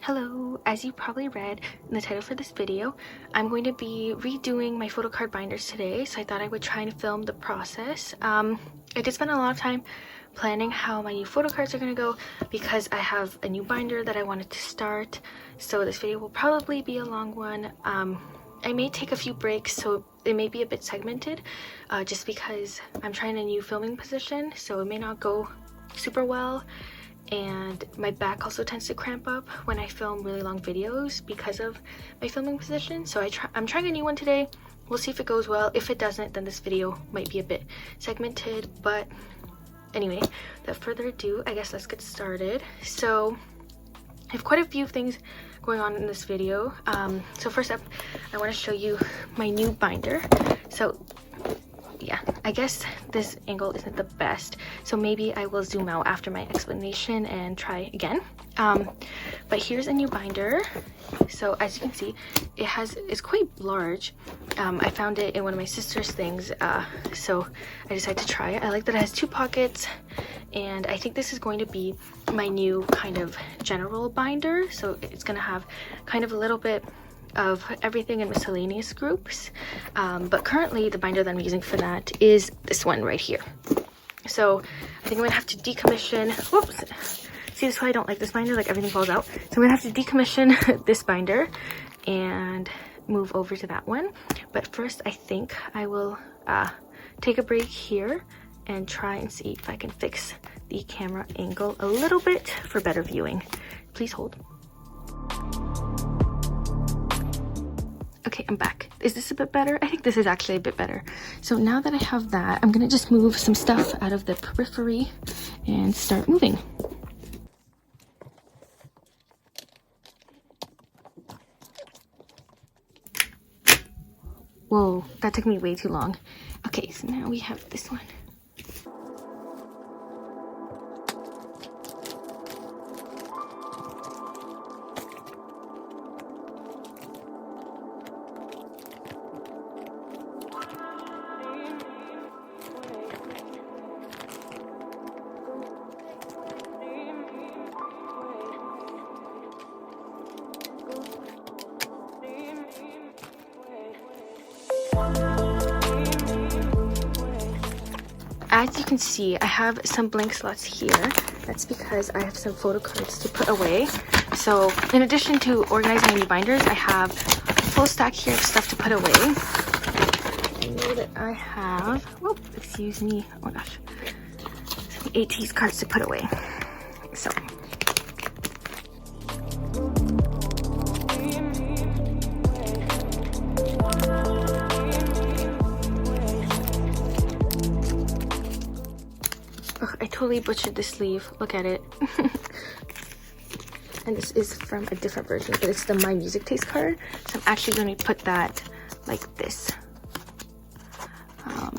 Hello, as you probably read in the title for this video, I'm going to be redoing my photocard binders today, so I thought I would try and film the process. I did spend a lot of time planning how my new photocards are going to go because I have a new binder that I wanted to start, so this video will probably be a long one. I may take a few breaks, so it may be a bit segmented, just because I'm trying a new filming position, so it may not go super well. And my back also tends to cramp up when I film really long videos because of my filming position. So I'm trying a new one today. We'll see if it goes well. If it doesn't, then this video might be a bit segmented. But anyway, without further ado, I guess let's get started. So I have quite a few things going on in this video. So first up, I want to show you my new binder. So yeah, I guess this angle isn't the best, so maybe I will zoom out after my explanation and try again. But here's a new binder. So as you can see, it's quite large. I found it in one of my sister's things, so I decided to try it. I like that it has two pockets, and I think this is going to be my new kind of general binder. So it's going to have kind of a little bit of everything in miscellaneous groups, but currently the binder that I'm using for that is this one right here. So I think I'm gonna have to decommission, whoops, see, this is why I don't like this binder, like everything falls out. So I'm gonna have to decommission this binder and move over to that one. But first I think I will take a break here and try and see if I can fix the camera angle a little bit for better viewing. Please hold. Okay, I'm back. Is this a bit better? I think this is actually a bit better. So now that I have that, I'm gonna just move some stuff out of the periphery and start moving. Whoa, that took me way too long. Okay, so now we have this one. As you can see, I have some blank slots here. That's because I have some photo cards to put away. So in addition to organizing my new binders, I have a full stack here of stuff to put away. I know that I have, oh, excuse me, oh my gosh, some AT's cards to put away. So I totally butchered this sleeve. Look at it. And this is from a different version, but it's the My Music Taste card. So I'm actually going to put that like this. Yeah.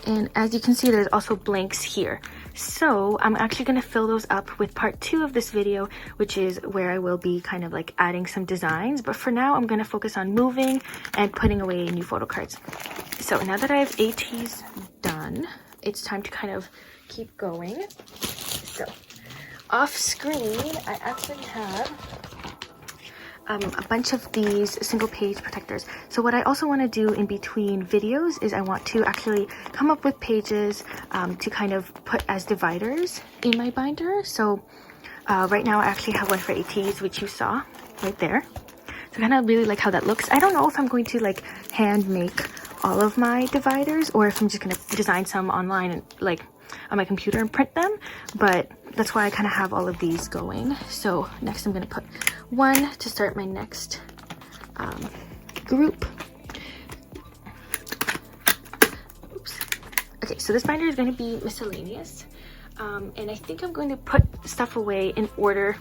And as you can see, there's also blanks here. So I'm actually going to fill those up with part 2 of this video, which is where I will be kind of like adding some designs. But for now, I'm going to focus on moving and putting away new photo cards. So now that I have ATs done, it's time to kind of keep going. So off screen, I actually have a bunch of these single page protectors. So what I also want to do in between videos is I want to actually come up with pages to kind of put as dividers in my binder. So right now I actually have one for ATs, which you saw right there. So I kind of really like how that looks. I don't know if I'm going to like hand make all of my dividers or if I'm just going to design some online and like on my computer and print them, but that's why I kind of have all of these going. So next I'm going to put one to start my next group. Oops. Okay, so this binder is going to be miscellaneous, and I think I'm going to put stuff away in order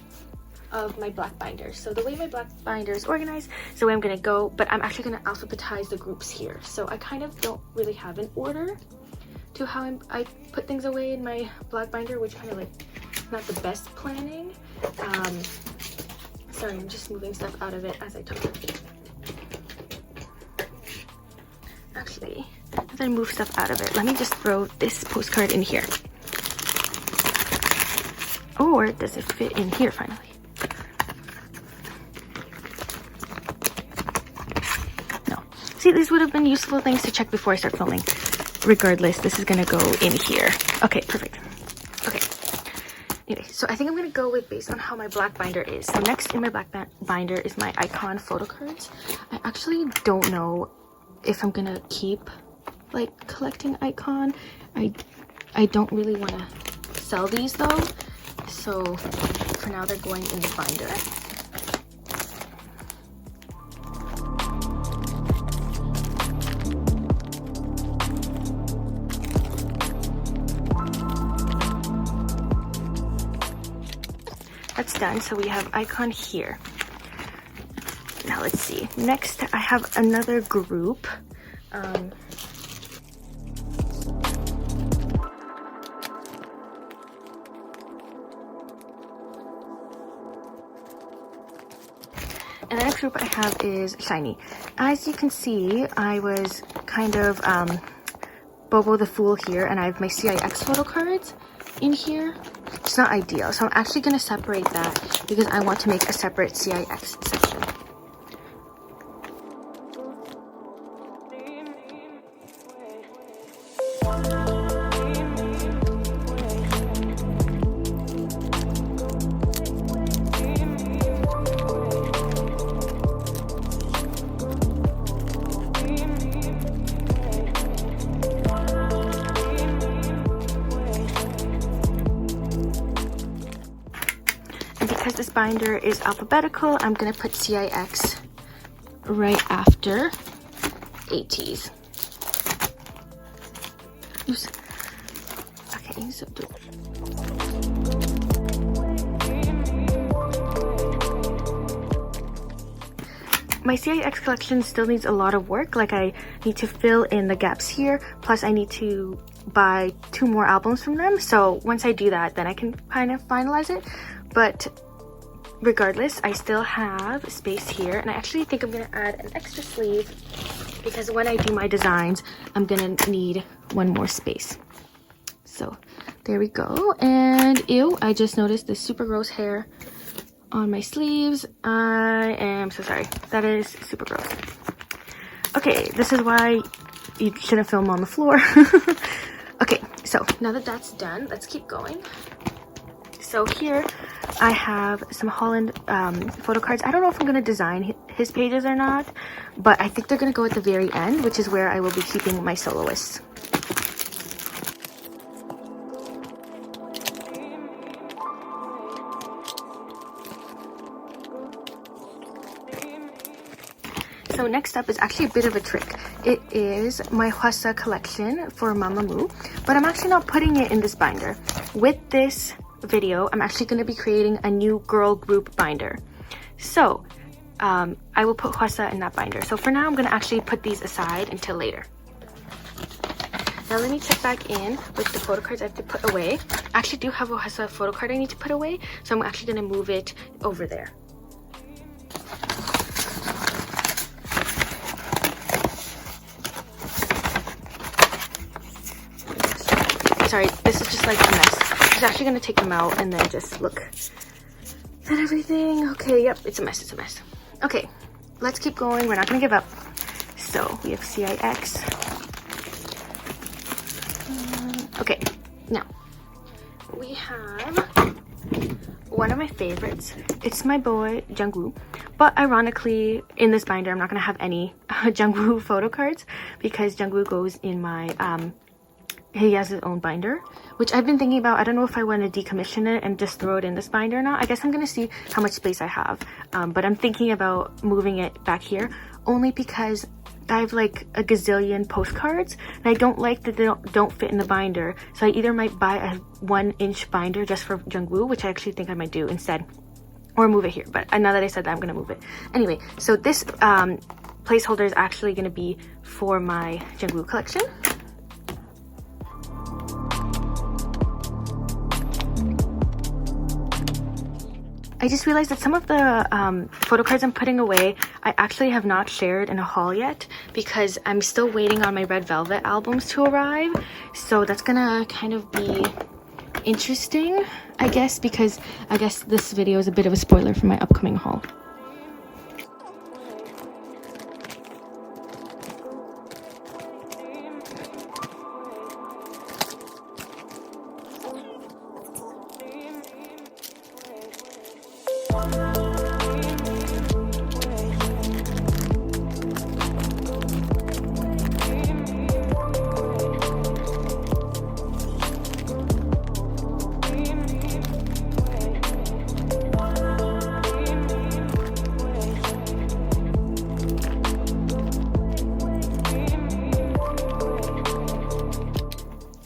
of my black binder. So the way my black binder is organized is the way I'm going to go, but I'm actually going to alphabetize the groups here. So I kind of don't really have an order to how I put things away in my black binder, which kind of like not the best planning. Sorry, I'm just moving stuff out of it as I talk. Actually, as I move stuff out of it, let me just throw this postcard in here. Or does it fit in here finally? No. See, these would have been useful things to check before I start filming. Regardless, this is gonna go in here. Okay, perfect. Okay. Anyway, so I think I'm gonna go with based on how my black binder is. So next in my black binder is my icon photo cards. I actually don't know if I'm gonna keep like collecting icon. I don't really want to sell these though, so for now they're going in the binder. That's done, so we have icon here. Now let's see, next I have another group. And the next group I have is shiny. As you can see, I was kind of Bobo the Fool here, and I have my CIX photo cards in here. It's not ideal, so I'm actually going to separate that because I want to make a separate CIX section. Because this binder is alphabetical, I'm going to put CIX right after ATs. Oops. Okay, so my CIX collection still needs a lot of work. Like, I need to fill in the gaps here, plus I need to buy 2 more albums from them. So once I do that, then I can kind of finalize it. But regardless, I still have space here, and I actually think I'm gonna add an extra sleeve because when I do my designs, I'm gonna need 1 more space. So there we go. And ew, I just noticed this super gross hair on my sleeves. I am so sorry. That is super gross. Okay, this is why you shouldn't film on the floor. Okay, so now that that's done, let's keep going. So here I have some Holland photo cards. I don't know if I'm going to design his pages or not, but I think they're going to go at the very end, which is where I will be keeping my soloists. So next up is actually a bit of a trick. It is my Hwasa collection for Mamamoo, but I'm actually not putting it in this binder. With this video, I'm actually going to be creating a new girl group binder. So I will put Hwasa in that binder. So for now, I'm going to actually put these aside until later. Now let me check back in with the photo cards I have to put away. I actually do have a Hwasa photo card I need to put away, so I'm actually going to move it over there. Sorry, this is just like a mess. I'm actually going to take them out and then just look at everything. Okay, yep, it's a mess, it's a mess. Okay, let's keep going. We're not going to give up. So we have CIX. Okay, now we have one of my favorites. It's my boy Jungwoo, but ironically in this binder I'm not going to have any Jungwoo photo cards because Jungwoo goes in my he has his own binder, which I've been thinking about. I don't know if I want to decommission it and just throw it in this binder or not. I guess I'm going to see how much space I have, but I'm thinking about moving it back here only because I have like a gazillion postcards and I don't like that they don't fit in the binder. So I either might buy a 1-inch binder just for Jungwoo, which I actually think I might do instead, or move it here. But now that I said that, I'm going to move it. Anyway, so this placeholder is actually going to be for my Jungwoo collection. I just realized that some of the photo cards I'm putting away, I actually have not shared in a haul yet because I'm still waiting on my Red Velvet albums to arrive. So that's gonna kind of be interesting, I guess, because I guess this video is a bit of a spoiler for my upcoming haul.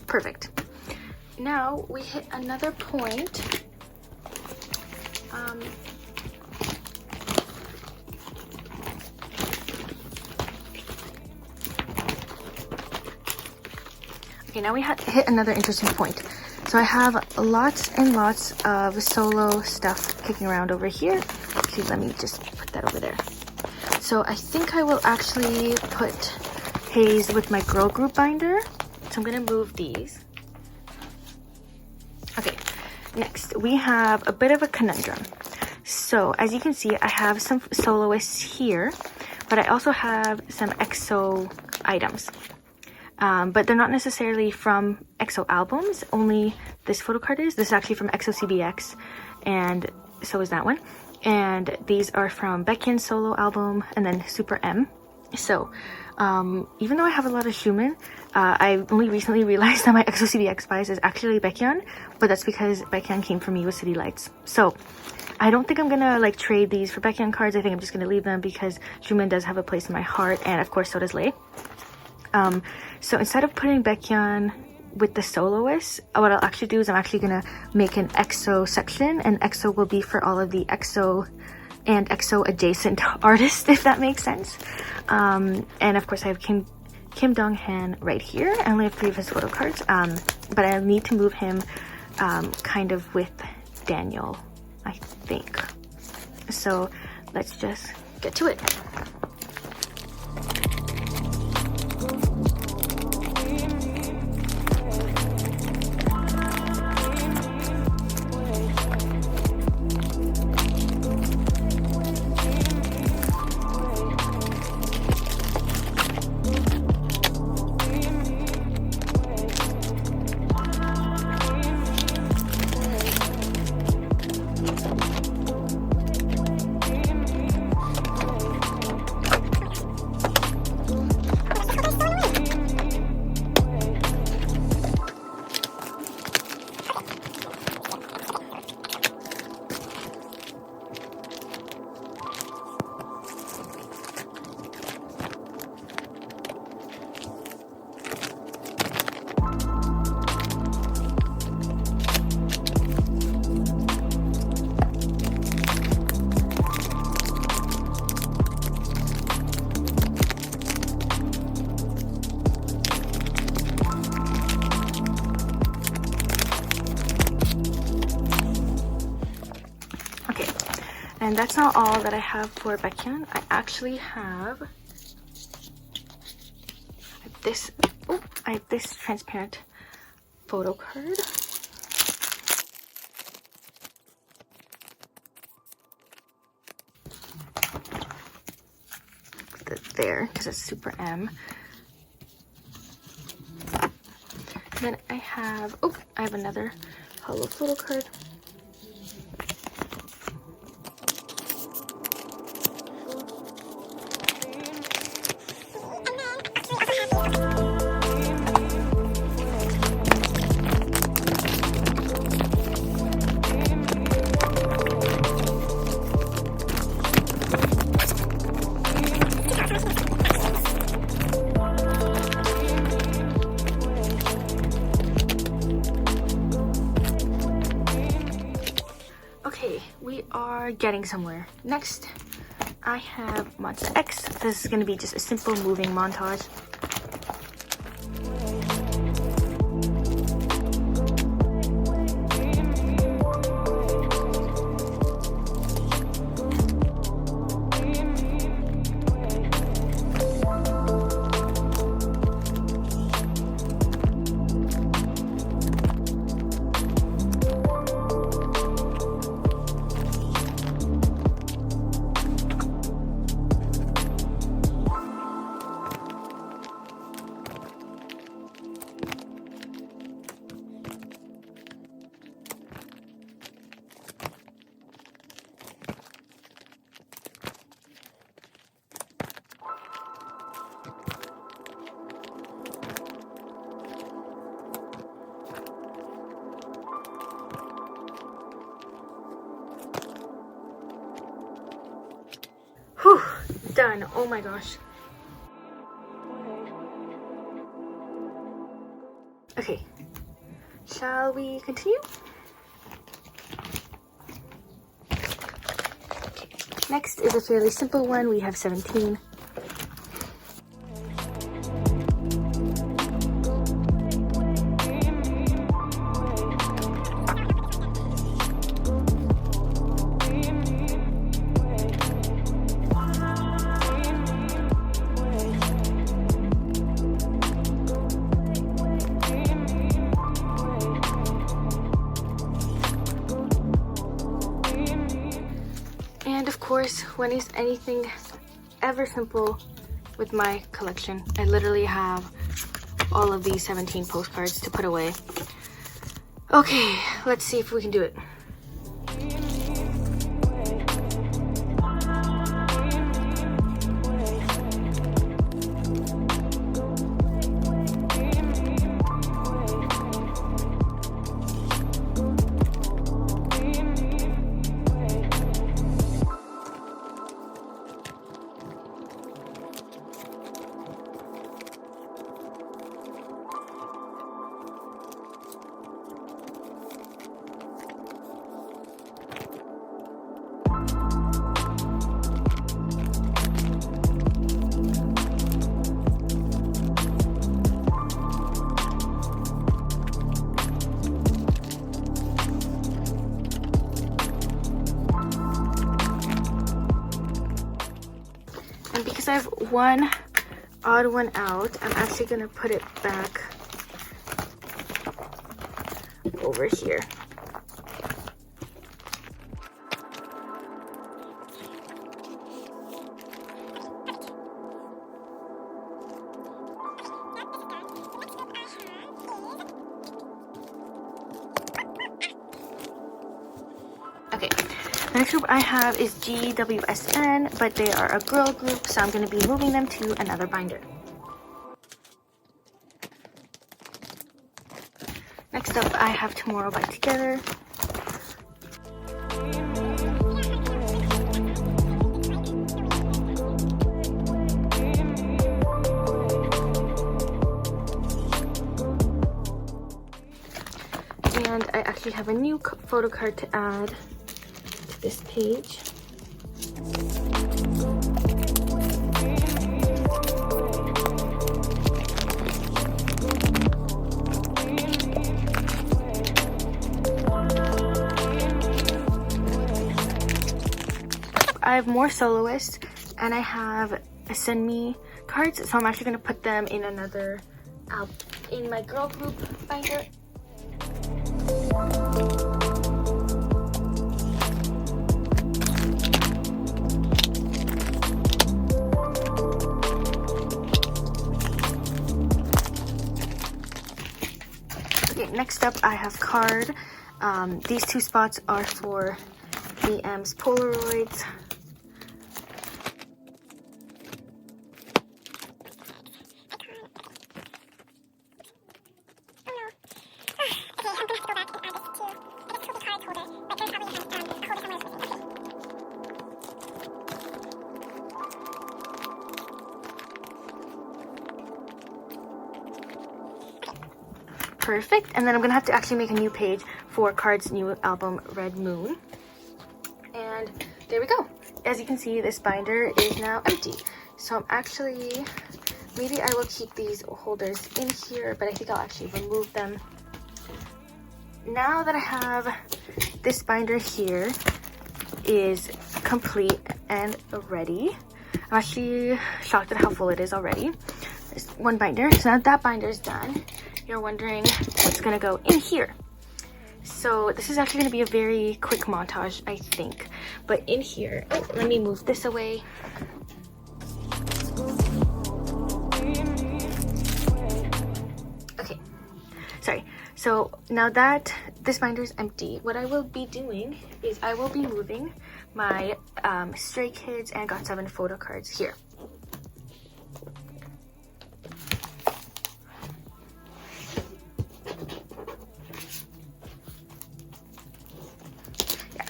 Perfect. Now we hit another point. Okay, now we hit another interesting point. So I have lots and lots of solo stuff kicking around over here. See, let me just put that over there. So I think I will actually put Haze with my girl group binder. So I'm gonna move these. Okay, next we have a bit of a conundrum. So as you can see, I have some soloists here, but I also have some EXO items. But they're not necessarily from EXO albums, only this photo card is. This is actually from EXO CBX, and so is that one. And these are from Baekhyun's solo album, and then Super M. So, even though I have a lot of Schumann, I only recently realized that my EXO CBX bias is actually Baekhyun, but that's because Baekhyun came for me with City Lights. So, I don't think I'm gonna like trade these for Baekhyun cards. I think I'm just gonna leave them because Schumann does have a place in my heart, and of course so does Lay. So instead of putting Baekhyun with the soloists, what I'll actually do is I'm actually gonna make an EXO section, and EXO will be for all of the EXO and EXO adjacent artists, if that makes sense. And of course I have Kim Dong-han right here. I only have 3 of his photo cards, but I need to move him kind of with Daniel, I think. So let's just get to it. And that's not all that I have for Baekhyun. I actually have this. Oh, I have this transparent photo card. Put it there because it's Super M. And then I have another hollow photo card. We are getting somewhere. Next, I have Monster X. This is going to be just a simple moving montage. done. Oh my gosh. Okay, shall we continue? Okay. Next is a fairly simple one. We have 17. And of course, when it's anything ever simple with my collection, I literally have all of these 17 postcards to put away. Okay, let's see if we can do it. And because I have one odd one out, I'm actually gonna put it back over here. Okay, the next group I have is GWSN, but they are a girl group, so I'm going to be moving them to another binder. Next up, I have Tomorrow by Together. And I actually have a new photo card to add to this page. I have more soloists, and I have a send me cards, so I'm actually going to put them in another in my girl group binder. Okay, next up I have card. These two spots are for BM's Polaroids. Perfect. And then I'm gonna have to actually make a new page for Card's new album Red Moon. And there we go. As you can see, this binder is now empty. So I'm actually, maybe I will keep these holders in here, but I think I'll actually remove them. Now that I have this binder here is complete and ready. I'm actually shocked at how full it is already. There's one binder. So now that binder is done, you're wondering what's gonna go in here. So this is actually gonna be a very quick montage, I think. But in here, oh, let me move this away. Okay, sorry. So now that this binder is empty, what I will be doing is I will be moving my Stray Kids and GOT7 photo cards here.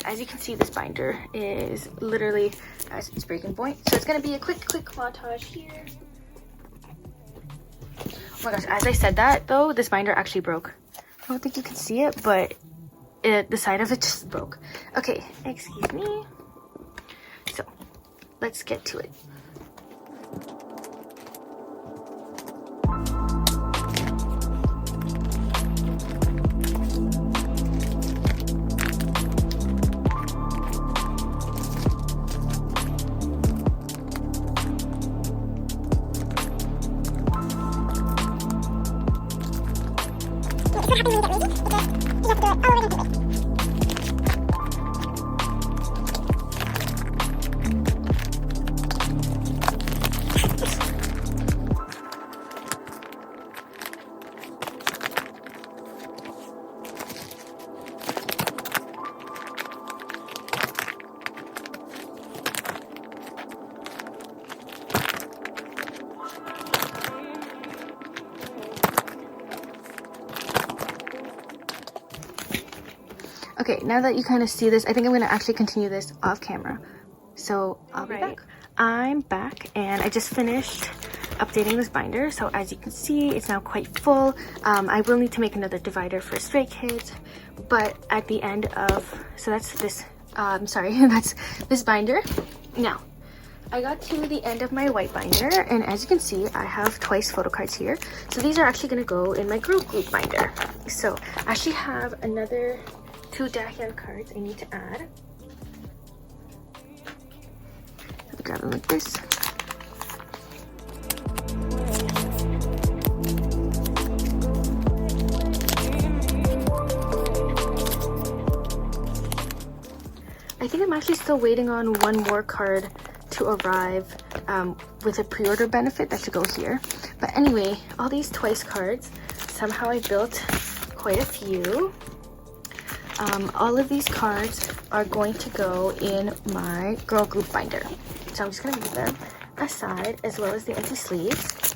As you can see, this binder is literally as its breaking point. So it's gonna be a quick montage here. Oh my gosh, as I said that though, this binder actually broke. I don't think you can see it, but the side of it just broke. Okay, excuse me. So let's get to it. Okay, now that you kind of see this, I think I'm going to actually continue this off camera. So I'll be back. I'm back and I just finished updating this binder. So as you can see, it's now quite full. I will need to make another divider for Stray Kids, but at the end of, so that's this, that's this binder. Now, I got to the end of my white binder, and as you can see, I have twice photo cards here. So these are actually going to go in my group binder. So I actually have another 2 Dahyun cards I need to add. I'll grab them like this. I think I'm actually still waiting on one more card to arrive with a pre-order benefit that should go here. But anyway, all these twice cards, somehow I built quite a few. All of these cards are going to go in my girl group binder. So I'm just going to move them aside, as well as the empty sleeves.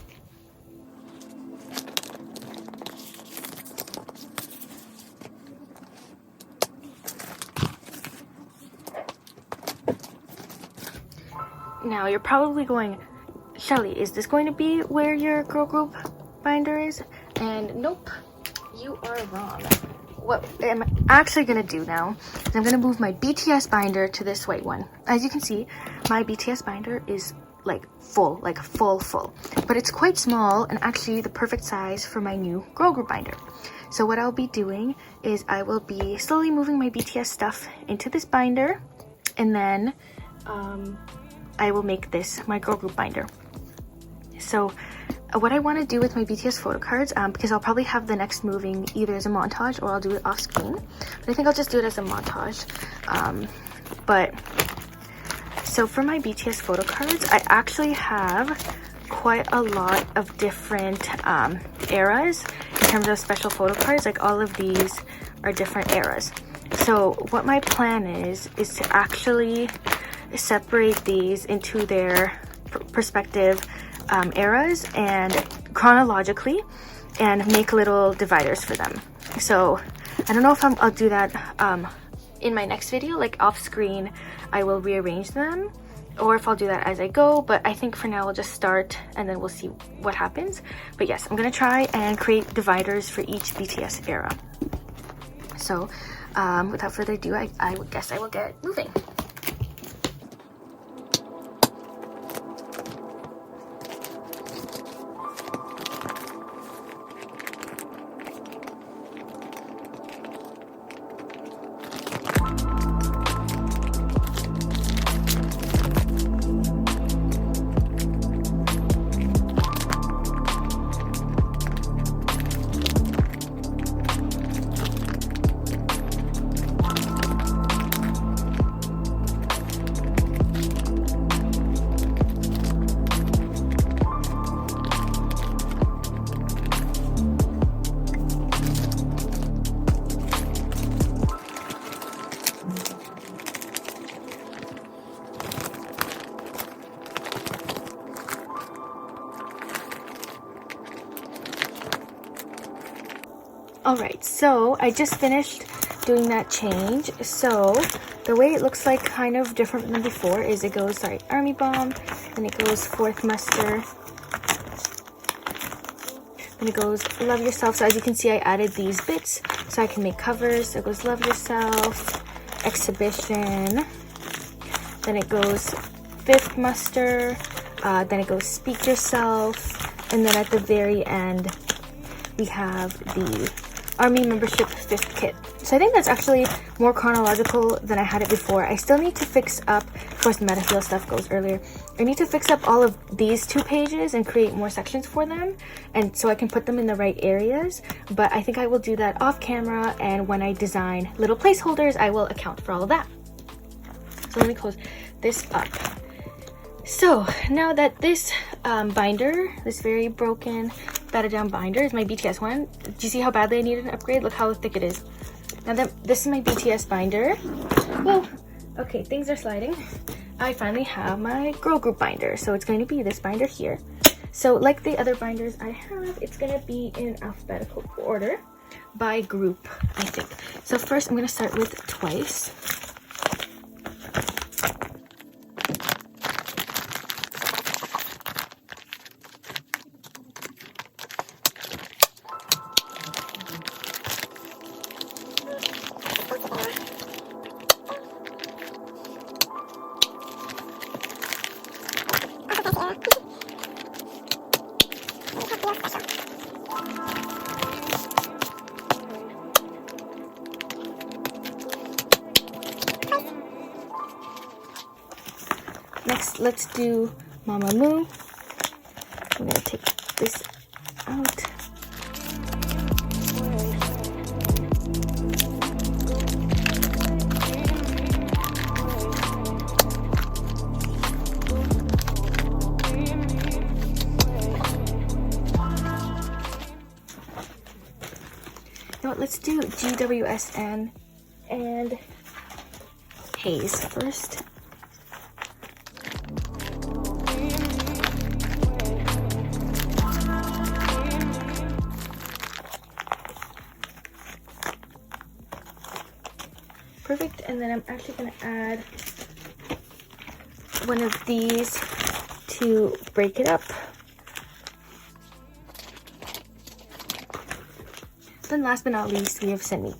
Now you're probably going, Shelly, is this going to be where your girl group binder is? And nope, you are wrong. What I'm actually going to do now is I'm going to move my BTS binder to this white one. As you can see, my BTS binder is like full, but it's quite small and actually the perfect size for my new girl group binder. So what I'll be doing is I will be slowly moving my BTS stuff into this binder, and then I will make this my girl group binder. So what I want to do with my BTS photo cards, because I'll probably have the next moving either as a montage or I'll do it off screen, but I think I'll just do it as a montage. So for my BTS photo cards, I actually have quite a lot of different eras in terms of special photo cards. Like all of these are different eras. So what my plan is to actually separate these into their perspective eras and chronologically, and make little dividers for them. So I don't know if I'll do that in my next video, like off screen I will rearrange them, or if I'll do that as I go, but I think for now we'll just start and then we'll see what happens. But yes, I'm gonna try and create dividers for each BTS era. So without further ado, I would guess I will get moving. Alright, so I just finished doing that change. So the way it looks like kind of different than before is it goes, sorry, Army Bomb, then it goes Fourth Muster, then it goes Love Yourself. So as you can see, I added these bits so I can make covers. So it goes Love Yourself, Exhibition, then it goes Fifth Muster, then it goes Speak Yourself, and then at the very end we have the Army Membership 5th Kit. So I think that's actually more chronological than I had it before. I still need to fix up, of course the Metafield stuff goes earlier, I need to fix up all of these 2 pages and create more sections for them, and so I can put them in the right areas, but I think I will do that off camera, and when I design little placeholders I will account for all of that. So let me close this up. So now that this binder, this very broken, battered down binder is my BTS one. Do you see how badly I needed an upgrade? Look how thick it is. Now that this is my BTS binder, well, okay, things are sliding. I finally have my girl group binder. So it's going to be this binder here. So like the other binders I have, it's going to be in alphabetical order by group, I think. So first I'm going to start with Twice. Next, let's do Mama Moo. I'm gonna take this out. You know what, let's do GWSN and Haze first. Perfect, and then I'm actually going to add one of these to break it up. Then last but not least, we have Send Me.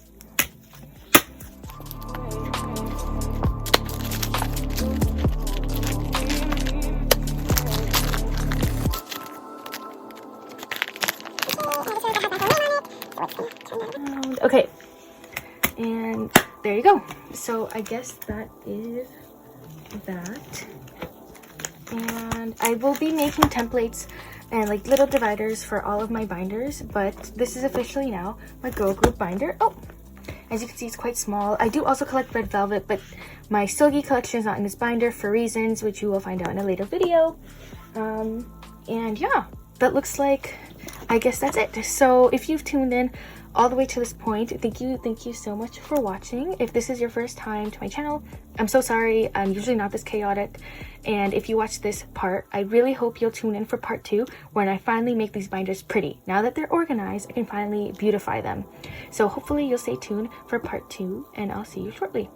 Okay, and there you go. So I guess that is that. And I will be making templates and like little dividers for all of my binders, but this is officially now my girl group binder. Oh, as you can see, it's quite small. I do also collect red velvet, but my Silgi collection is not in this binder for reasons which you will find out in a later video. And yeah, that looks like, I guess that's it. So if you've tuned in all the way to this point, thank you so much for watching. If this is your first time to my channel, I'm so sorry. I'm usually not this chaotic, and if you watch this part, I really hope you'll tune in for part 2, when I finally make these binders pretty. Now that they're organized, I can finally beautify them. So hopefully you'll stay tuned for part 2, and I'll see you shortly.